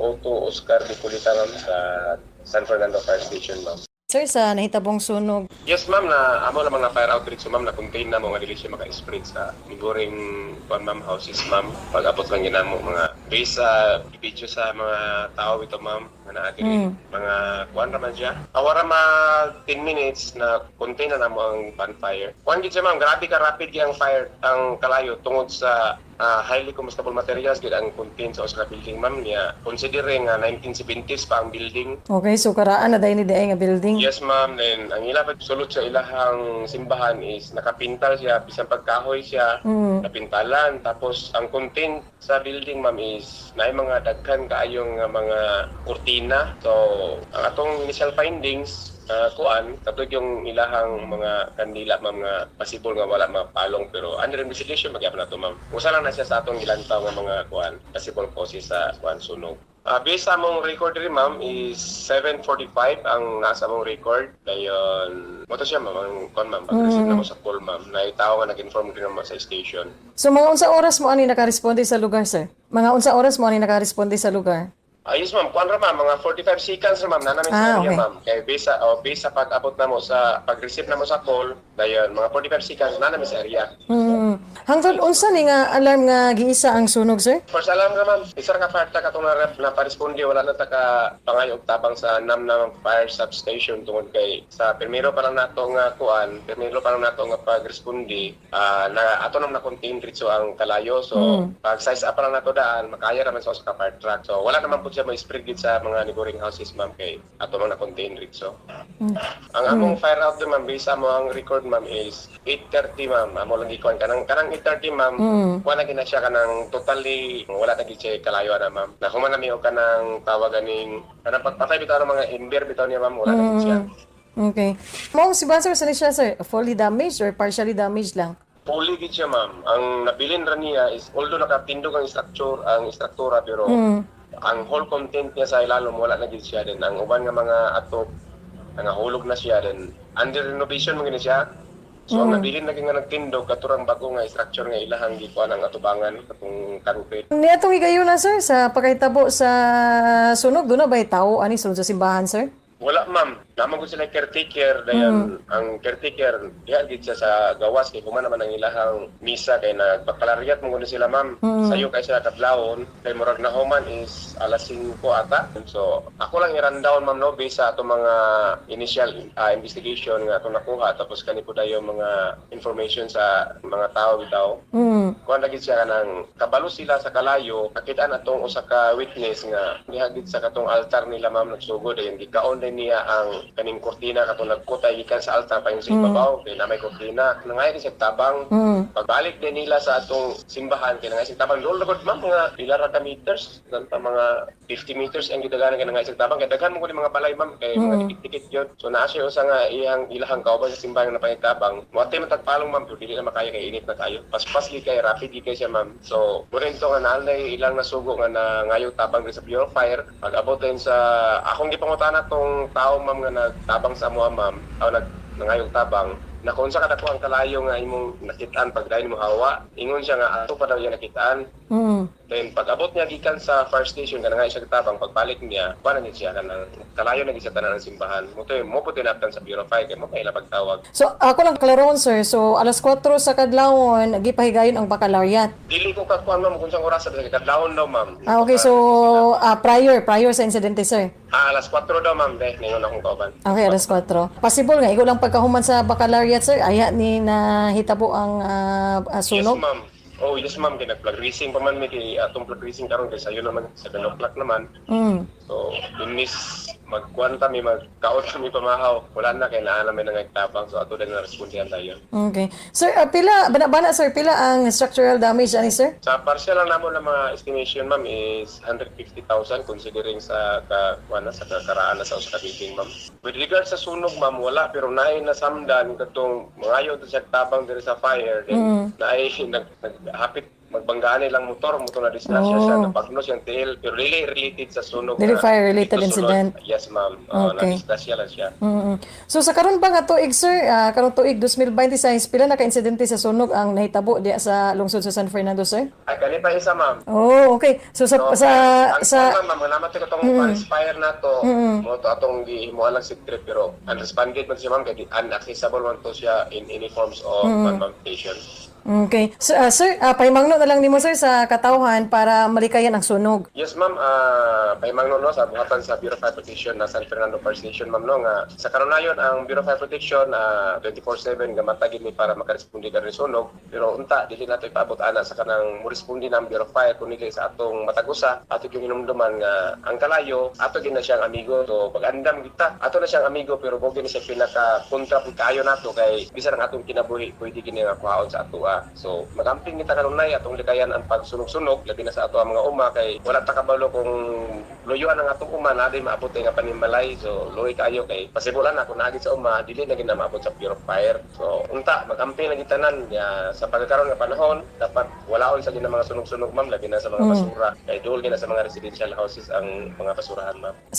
Otto Oscar de Culita, ma'am, sa San Fernando Fire Station, ma'am. Sir, sa nahitabong sunog, Yes, ma'am, na amo lang mga fire outreach, so ma'am, na-contain na mo nga dili siya maka-spread sa neighboring ma'am houses, ma'am. Pag-abot lang yun mo mga base sa video sa mga tao ito, ma'am, na naadiri. Mga kuwan naman siya. Awara 10 minutes na contain na mo ang bonfire. Kuwan gid siya, ma'am, grabe ka rapid ang fire ang kalayo tungod sa highly combustible materials gid ang contain sa Oscar building, ma'am, niya. Considering 1970s pa ang building. okay, so karaan na dahil ni Daay nga building. Yes, ma'am. And ang ilang sulod sa ilahang simbahan is nakapintal siya, bisan pagkahoy siya, napintalan. Tapos ang content sa building, ma'am, is na mga daghan kaayong mga kurtina. So, ang atong initial findings, katulad yung ilahang mga kandila, ma'am, nga possible nga wala mapalong, pero under investigation magyapon na to, ma'am. Usa lang na siya sa atong ilantaw nga mga possible causes sa sunog. Based sa among record rin, ma'am, is 7:45 ang nasa among record. Dayon, mo to siya, ma'am, ma'am, pag-receive na mo sa call, ma'am. Naitaw nga nag-inform din naman sa station. So mga unsa oras mo ani nakaresponde sa lugar, sir? Mga unsa oras mo ani nakaresponde sa lugar? Yes, ma'am. Kuan ra, ma'am, mga 45 seconds ra, ma'am, na namin sa area, okay. ma'am. Kaya based sa pag-abot na mo sa pag-receive na mo sa call, dayon mga 45 seconds na namin sa area. Hangtod unsa ni nga alarm nga giisa ang sunog, sir? First alarm ra, ma'am. Isa ra ka fire truck atong na pa-responde, wala na ta ka pangayog tabang sa Namnam Fire Substation tungod kay sa primero pa lang nato nga nga pag-responde, na ato nang na-contain ritso ang kalayo. So pag size up pa lang nato daan, makaya raman sa usa ka fire truck. So wala naman po siya may spread gid sa mga neighboring houses, ma'am, kay ato man na-contain ritso. Ang among fire out ma'am, based sa among record, ma'am, is 8:30, ma'am. Amo lang gikuan kanang 8:30, ma'am. Wala gina siya kanang totally wala na gid siya kalayo na, ma'am. Nahuman nami og kanang tawagan ning kanang pagpatay bitaw ng mga ember bitaw niya, ma'am, wala na gid siya. Okay. Mo si Banser sa siya, sir? Fully damaged or partially damaged lang? Fully gid siya, ma'am. Ang nabilin ra niya is although nakapindog ang struktura, pero ang whole content niya sa ilalom wala na gid siya. Then ang uban nga mga atop nangahulog na siya, then under renovation mo gini siya. So ang nabilin na nga nagtindog katurang bago nga structure nga ilahang gikuan ang atubangan katong concrete. Ni atong higayon na, sir, sa pagkahitabo sa sunog, doon na ba'y tao ani sunod sa simbahan, sir? Wala, ma'am. Naman ko sila caretaker, dayan ang caretaker diha gid siya sa gawas kay kuma naman ang ilahang misa kay nagpakalaryat mo sila, ma'am. Sayo kay sila kadlawon kay murag na human is alas 5 ata. So ako lang i-rundown, ma'am, no, based sa ato mga initial investigation nga atong nakuha, tapos kani po dayo mga information sa mga tao bitaw. Kuan lagi siya kanang kabalo sila sa kalayo, kakitaan atong usa ka witness nga diha gid sa katong altar nila, ma'am, nagsugod dayon gikaon din niya ang kaning kortina katong nagkutay gikan sa altar pa yung sa ibabaw kay na may kortina nangay din sa tabang. Pagbalik din nila sa atong simbahan kay nangay sa tabang dol lagod, ma'am, mga pila ra ka meters dan pa mga 50 meters ang gidaganan kay nangay sa tabang kay daghan mo ko mga balay, ma'am, kay mga dikit-dikit yun. So naa siya usa nga ilahang kauban sa simbahan na pangitabang mo ate matagpalong, ma'am, pero dili na makaya kay init na kayo paspas gid kay rapid gid kay siya, ma'am. So burinto nga naalay ilang nasugo nga na ngayo tabang sa Bureau of Fire pag-abot din sa akong gipangutana tong tao, ma'am, nga nagtabang sa amuha, ma'am, o nangayong tabang na kung sa kadako ang kalayo nga imong nakitaan pag dahil mo hawa, ingon siya nga ato pa daw yung nakitaan. Then pag abot niya gikan sa fire station kanang siya tabang, pagbalik niya paano niya siya kanang kalayo na gisa tanan ng simbahan mo puti naptan sa Bureau of Fire kay mo kay pagtawag. So ako lang klaron, sir, so alas 4 sa kadlawon gipahigayon ang baccalaureate. Dili ko kakuan, ma'am, kung saan oras sa kadlawon daw, ma'am. Okay, so prior sa insidente, sir. Alas 4 daw, ma'am, ningon akong kauban. Okay, alas 4. Possible nga ikaw lang pagkahuman sa baccalaureate, sir, aya ni nahitabo ang sunog? Yes, ma'am. Yes, ma'am. Kaya nag-plug racing pa man may atong plug racing karon kay sayo naman 7 o'clock naman. So, inis magkuan kami, magkaot kami pamahaw. Wala na kay naa namin nagtabang, so ato din na respondihan tayo. Okay. Sir, pila bana sir, pila ang structural damage ani, sir? Sa partial lang namo na mga estimation, ma'am, is 150,000 considering sa sa kakaraan na sa usa ka building, ma'am. With regards sa sunog, ma'am, wala, pero naay nasamdan katong mangayo sa tabang diri sa fire, then naay naghapit magbanggaan nilang motor na disgrasya siya, Oh. napagnos yung tail, pero really related sa sunog. Dili na fire-related dito sulod. incident. Yes, ma'am. Okay. Na-disgrasya lang siya. So sa karon ba nga tuig sir, karong tuig 2026 pila na ka insidente sa sunog ang nahitabo diya sa lungsod sa San Fernando sir? Ay, kani pa isa, ma'am. Oh, okay. So sa So, ang sa ma'am, naman ko itong inspire na to, mo to atong gihimuan lang si trip, pero unresponded man siya, ma'am, kaya unaccessible man to siya in any forms of manifestation. Okay. So, sir, pahimangno na lang nimo sir sa katawhan para malikayan ang sunog. Yes, ma'am. Pahimangno no, sa buhatan sa Bureau of Fire Protection na San Fernando Fire Station, ma'am, no, nga sa karonayon ang Bureau of Fire Protection 24/7 gamatagin mi para makaresponde ka rin sunog. Pero unta, dili nato ipaabot ana sa kanang moresponde ng Bureau of Fire kundi sa atong matagusa, ato yung hinumduman nga ang kalayo, ato gina siyang amigo. So pag-andam kita, ato na siyang amigo pero mo gini siya pinaka kontra pud kaayo nato kay bisan ang atong kinabuhi pwede gini nga kuhaon sa ato. So magamping kita kanunay atong likayan ang pagsunog-sunog labi na sa ato ang mga uma kay wala ta kabalo kung luyuan ang atong uma na di maabot nga panimalay. So luoy kaayo kay pasibulan na kung naagit sa uma dili na gina maabot sa Bureau of Fire. So unta magamping na gitanan sa pagkakaroon nga panahon dapat walaon sa gina mga sunog-sunog, ma'am, labi na sa mga basura kay dul gina sa mga residential houses ang mga basurahan, ma'am.